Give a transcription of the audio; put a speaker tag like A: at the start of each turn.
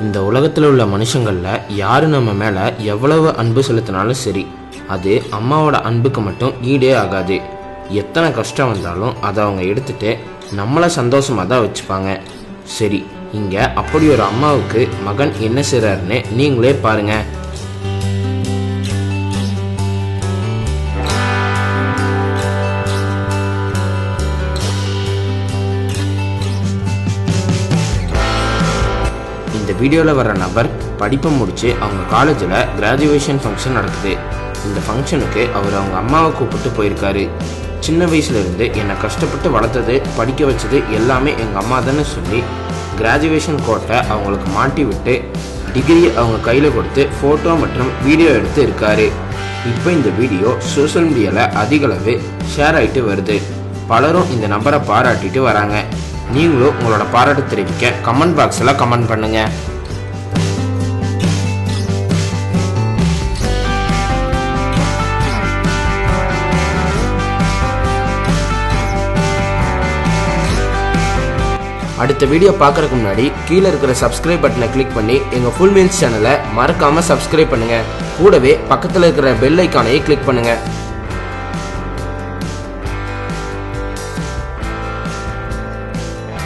A: இந்த உலகத்தில் உள்ள மனுஷங்களில் யார் நம்ம மேலே எவ்வளவு அன்பு செலுத்தினாலும் சரி, அது அம்மாவோட அன்புக்கு மட்டும் ஈடே ஆகாது. எத்தனை கஷ்டம் வந்தாலும் அதை அவங்க எடுத்துட்டு நம்மளை சந்தோஷமாக தான் வச்சுப்பாங்க. சரி, இங்கே அப்படி ஒரு அம்மாவுக்கு மகன் என்ன செய்கிறாருன்னு நீங்களே பாருங்க. இந்த வீடியோவில் வர்ற நபர் படிப்பை முடித்து அவங்க காலேஜில் கிராஜுவேஷன் ஃபங்க்ஷன் நடக்குது. இந்த ஃபங்க்ஷனுக்கு அவர் அவங்க அம்மாவை கூப்பிட்டு போயிருக்காரு. சின்ன வயசுலேருந்து என்னை கஷ்டப்பட்டு வளர்த்தது, படிக்க வச்சது எல்லாமே எங்கள் அம்மா தானே சொல்லி கிராஜுவேஷன் கோட்டை அவங்களுக்கு மாட்டி விட்டு டிகிரி அவங்க கையில் கொடுத்து ஃபோட்டோ மற்றும் வீடியோ எடுத்து இருக்காரு. இப்போ இந்த வீடியோ சோஷியல் மீடியாவில் அதிகளவு ஷேர் ஆகிட்டு வருது. பலரும் இந்த நபரை பாராட்டிட்டு வராங்க. நீங்களும் உங்களோட பாராட்டு தெரிவிக்க கமெண்ட் பாக்ஸில் கமெண்ட் பண்ணுங்க. அடுத்த வீடியோ பார்க்கறதுக்கு முன்னாடி கீழே இருக்கிற சப்ஸ்கிரைப் பட்டனை கிளிக் பண்ணி எங்கள் ஃபுல் மீல்ஸ் சேனலை மறக்காமல் சப்ஸ்கிரைப் பண்ணுங்கள். கூடவே பக்கத்தில் இருக்கிற பெல் ஐக்கானையும் கிளிக் பண்ணுங்கள்.